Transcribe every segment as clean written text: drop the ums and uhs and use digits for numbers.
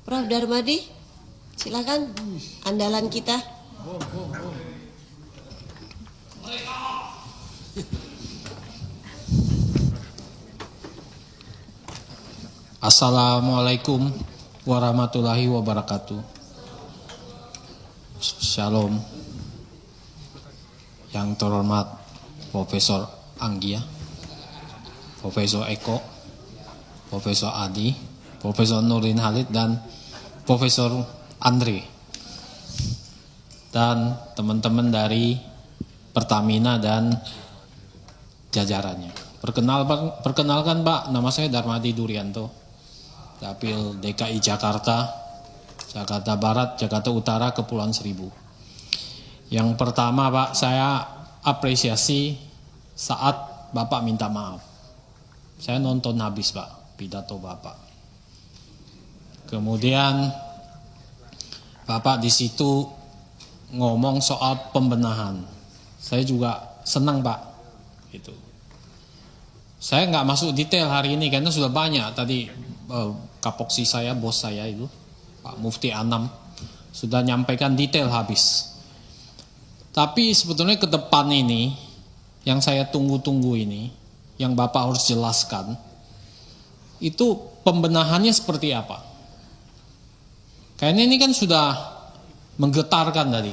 Prof. Darmadi, silakan, andalan kita. Assalamualaikum warahmatullahi wabarakatuh. Shalom. Yang terhormat Profesor Anggia, Profesor Eko, Profesor Adi, Profesor Nurdin Halid, dan Profesor Andre, dan teman-teman dari Pertamina dan jajarannya. Perkenalkan Pak, nama saya Darmadi Durianto, Dapil DKI Jakarta, Jakarta Barat, Jakarta Utara, Kepulauan Seribu. Yang pertama Pak, saya apresiasi saat Bapak minta maaf. Saya nonton habis Pak, pidato Bapak. Kemudian Bapak di situ ngomong soal pembenahan. Saya juga senang Pak, gitu. Saya nggak masuk detail hari ini karena sudah banyak tadi kapoksi saya, bos saya itu Pak Mufti Anam sudah nyampaikan detail habis. Tapi sebetulnya ke depan ini yang saya tunggu-tunggu ini, yang Bapak harus jelaskan, itu pembenahannya seperti apa? Kayaknya ini kan sudah menggetarkan tadi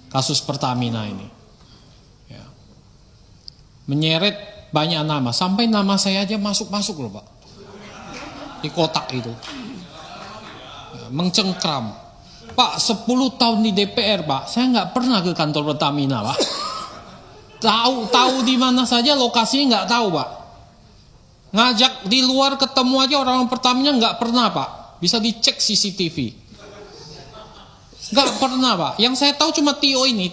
kasus Pertamina ini, ya. Menyeret banyak nama, sampai nama saya aja masuk loh Pak, di kotak itu, ya, mencengkram. Pak, 10 tahun di DPR Pak, saya nggak pernah ke kantor Pertamina Pak. Tahu di mana saja lokasinya nggak tahu Pak. Ngajak di luar ketemu aja orang Pertamina nggak pernah Pak. Bisa dicek CCTV. Nggak pernah Pak. Yang saya tahu cuma Tio ini,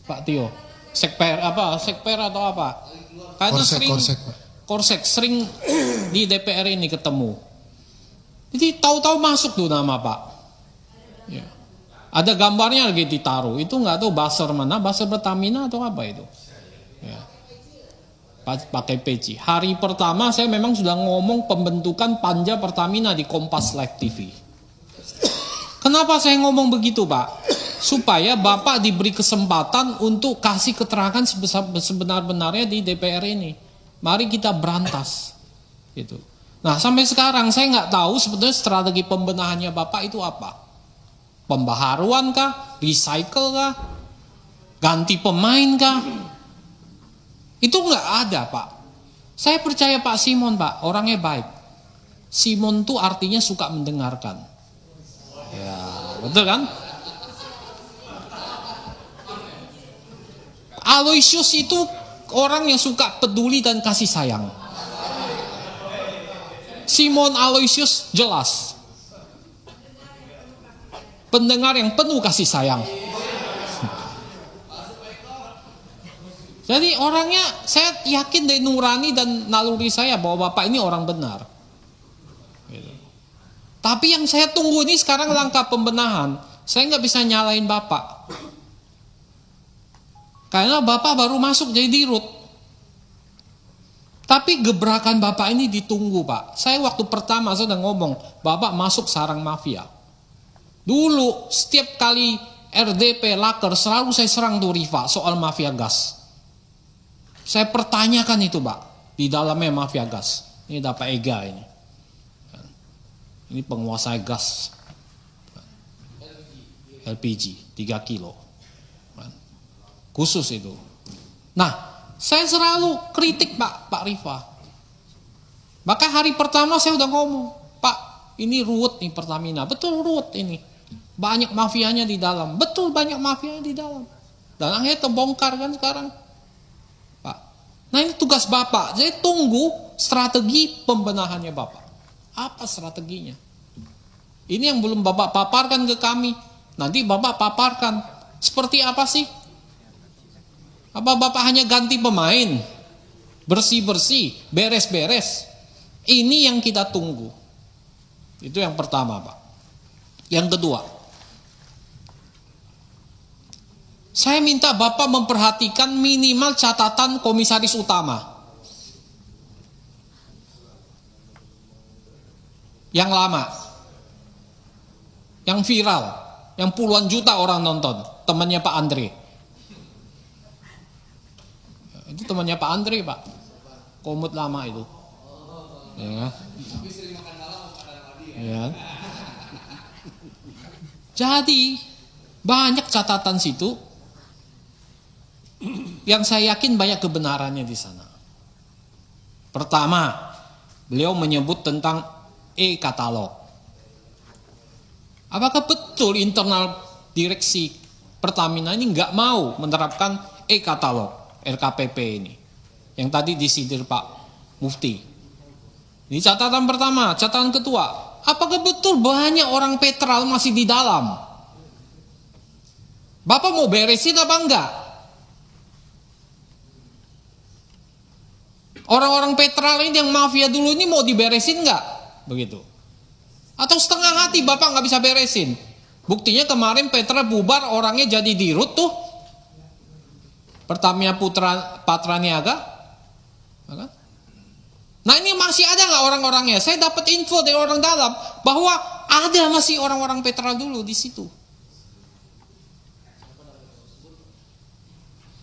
Pak Tio. Sekper atau apa? Kayaknya Korsek sering di DPR ini ketemu. Jadi tahu-tahu masuk tuh nama Pak. Ya. Ada gambarnya lagi ditaruh. Itu nggak tahu buzzer mana, buzzer Pertamina atau apa itu. Ya. Pakai peci. Hari pertama saya memang sudah ngomong pembentukan panja Pertamina di Kompas Live TV. Kenapa saya ngomong begitu Pak? Supaya Bapak diberi kesempatan untuk kasih keterangan sebenar-benarnya di DPR ini. Mari kita berantas. Gitu. Nah sampai sekarang saya nggak tahu sebetulnya strategi pembenahannya Bapak itu apa. Pembaharuan kah? Recycle kah? Ganti pemain kah? Itu nggak ada Pak. Saya percaya Pak Simon Pak, orangnya baik. Simon tuh artinya suka mendengarkan. Ya, betul kan? Aloysius itu orang yang suka peduli dan kasih sayang. Simon Aloysius jelas pendengar yang penuh kasih sayang. Jadi orangnya saya yakin dari nurani dan naluri saya bahwa Bapak ini orang benar. Tapi yang saya tunggu ini sekarang langkah pembenahan. Saya nggak bisa nyalain Bapak. Karena Bapak baru masuk jadi dirut. Tapi gebrakan Bapak ini ditunggu Pak. Saya waktu pertama saya udah ngomong, Bapak masuk sarang mafia. Dulu setiap kali RDP Laker selalu saya serang tuh Riva soal mafia gas. Saya pertanyakan itu Pak, di dalamnya mafia gas. Ini dapat Ega ini. Ini penguasa gas. LPG 3 kilo. Khusus itu. Nah, saya selalu kritik Pak Riva. Maka hari pertama saya udah ngomong, Pak, ini ruwet nih Pertamina. Betul ruwet ini. Banyak mafianya di dalam. Betul banyak mafianya di dalam. Dan akhirnya terbongkar kan sekarang. Pak. Nah ini tugas Bapak. Jadi tunggu strategi pembenahannya Bapak. Apa strateginya? Ini yang belum Bapak paparkan ke kami. Nanti Bapak paparkan. Seperti apa sih? Apa Bapak hanya ganti pemain? Bersih-bersih, beres-beres. Ini yang kita tunggu. Itu yang pertama Pak. Yang kedua, saya minta Bapak memperhatikan minimal catatan komisaris utama yang lama. yang viral, yang puluhan juta orang nonton, temannya Pak Andre. Itu temannya Pak Andre, Pak. Komut lama itu. Ya. Ya. Jadi banyak catatan situ yang saya yakin banyak kebenarannya di sana. Pertama, beliau menyebut tentang e-katalog. Apakah betul internal direksi Pertamina ini nggak mau menerapkan e-katalog RKPP ini? Yang tadi disindir Pak Mufti. Ini catatan pertama. Catatan kedua, apakah betul banyak orang Petral masih di dalam? Bapak mau beresin apa enggak? Orang-orang Petral ini yang mafia dulu ini mau diberesin enggak? Begitu. Atau setengah hati Bapak nggak bisa beresin? Buktinya kemarin Petra bubar, orangnya jadi dirut tuh. Pertamina Patraniaga. Nah ini masih ada nggak orang-orangnya? Saya dapat info dari orang dalam bahwa ada masih orang-orang Petral dulu di situ.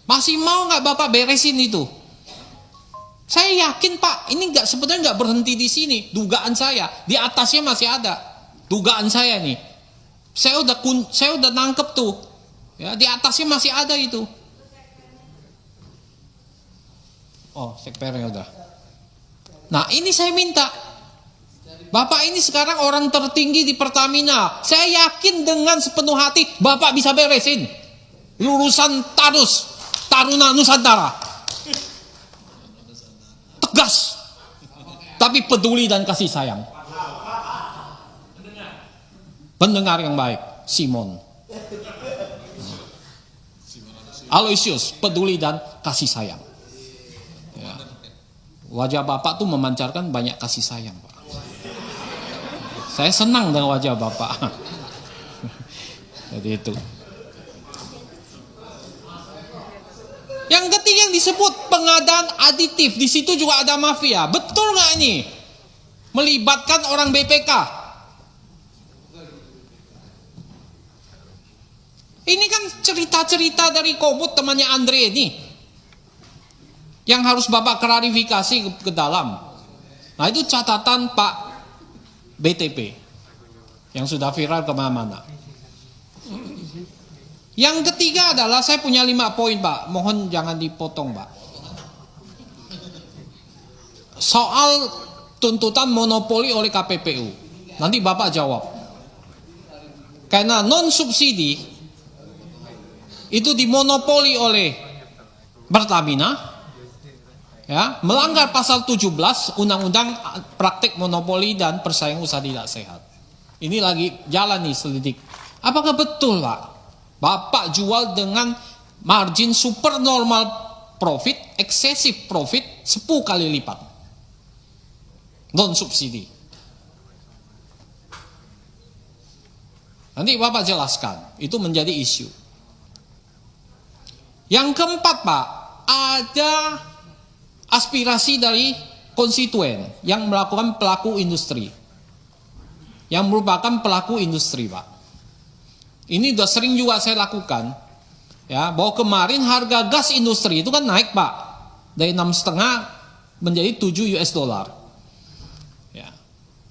Masih mau nggak Bapak beresin itu? Saya yakin Pak, ini sebenarnya nggak berhenti di sini. Dugaan saya, di atasnya masih ada. Dugaan saya nih, saya udah nangkep tuh. Ya, di atasnya masih ada itu. Oh, sekpernya udah. Nah, ini saya minta. Bapak ini sekarang orang tertinggi di Pertamina. Saya yakin dengan sepenuh hati Bapak bisa beresin. Lulusan Taruna Nusantara. Tegas, tapi peduli dan kasih sayang. Pendengar yang baik, Simon. Aloysius, peduli dan kasih sayang. Ya. Wajah Bapak tuh memancarkan banyak kasih sayang, Pak. Saya senang dengan wajah Bapak. Jadi itu. Yang ketiga yang disebut pengadaan aditif, di situ juga ada mafia. Betul nggak ini? Melibatkan orang BPK. Ini kan cerita-cerita dari Komut temannya Andre ini, yang harus Bapak klarifikasi ke dalam. Nah itu catatan Pak BTP yang sudah viral kemana-mana. Yang ketiga adalah saya punya 5 poin Pak, mohon jangan dipotong Pak. Soal tuntutan monopoli oleh KPPU, nanti Bapak jawab. Karena non subsidi itu dimonopoli oleh Pertamina, ya, melanggar pasal 17 Undang-Undang Praktik Monopoli dan Persaingan Usaha Tidak Sehat. Ini lagi jalan nih selidik. Apakah betul Pak? Bapak jual dengan margin super normal profit, excessive profit 10 kali lipat. Non subsidi. Nanti Bapak jelaskan, itu menjadi isu. Yang keempat Pak, ada aspirasi dari konstituen yang melakukan pelaku industri. Yang merupakan pelaku industri Pak. Ini udah sering juga saya lakukan, ya, bahwa kemarin harga gas industri itu kan naik Pak, dari 6,5 menjadi 7 US dollar. Ya.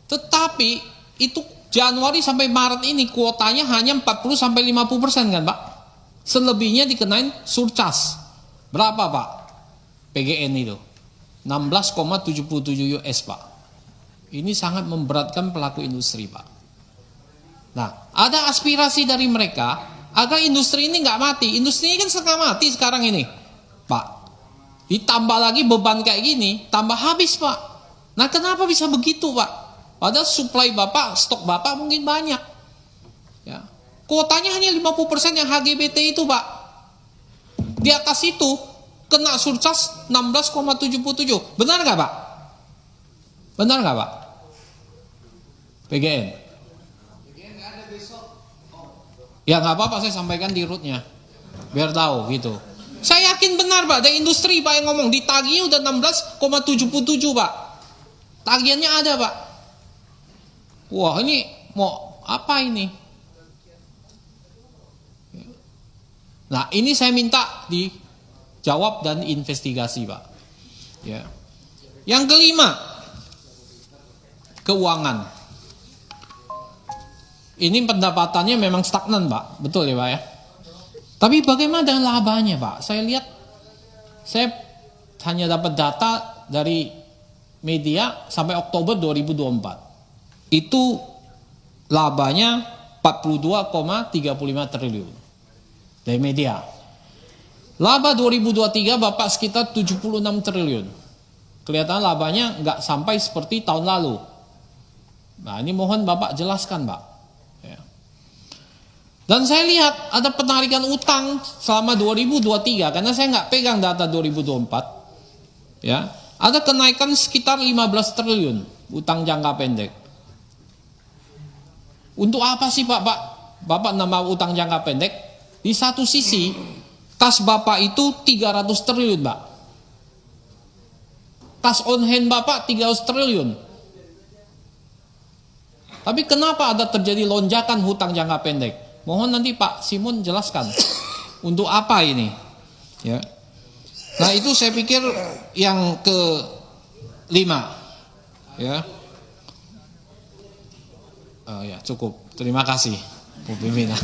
Tetapi itu Januari sampai Maret ini kuotanya hanya 40-50% kan Pak, selebihnya dikenain surcharge. Berapa Pak? PGN itu 16,77 US Pak. Ini sangat memberatkan pelaku industri Pak. Nah, ada aspirasi dari mereka agar industri ini nggak mati. Industri ini kan setengah mati sekarang ini, Pak. Ditambah lagi beban kayak gini, tambah habis Pak. Nah, kenapa bisa begitu Pak? Padahal supply Bapak, stok Bapak mungkin banyak. Ya. Kuotanya hanya 50% yang HGBT itu Pak. Di atas itu kena surcharge 16,77. Benar nggak Pak? Benar nggak Pak? PGN. Ya nggak apa-apa, saya sampaikan di rootnya biar tahu gitu. Saya yakin benar Pak, dari industri Pak yang ngomong ditagih udah 16,77 Pak. Tagihannya ada Pak. Wah ini mau apa ini? Nah, ini saya minta dijawab dan investigasi, Pak. Ya. Yang kelima, keuangan. Ini pendapatannya memang stagnan, Pak. Betul ya, Pak ya? Tapi bagaimana dengan labanya, Pak? Saya lihat, saya hanya dapat data dari media sampai Oktober 2024. Itu labanya 42,35 triliun. Dari media. Laba 2023 Bapak sekitar 76 triliun. Kelihatan labanya nggak sampai seperti tahun lalu. Nah, ini mohon Bapak jelaskan, Pak. Ya. Dan saya lihat ada penarikan utang selama 2023, karena saya nggak pegang data 2024. Ya, ada kenaikan sekitar 15 triliun utang jangka pendek. Untuk apa sih Pak? Bapak nambah utang jangka pendek? Di satu sisi, kas Bapak itu 300 triliun, Pak. Kas on hand Bapak 300 triliun. Tapi kenapa ada terjadi lonjakan hutang jangka pendek? Mohon nanti Pak Simon jelaskan. Untuk apa ini? Ya. Nah, itu saya pikir yang kelima. Ya. Oh ya, cukup. Terima kasih, Bu Pimpinan.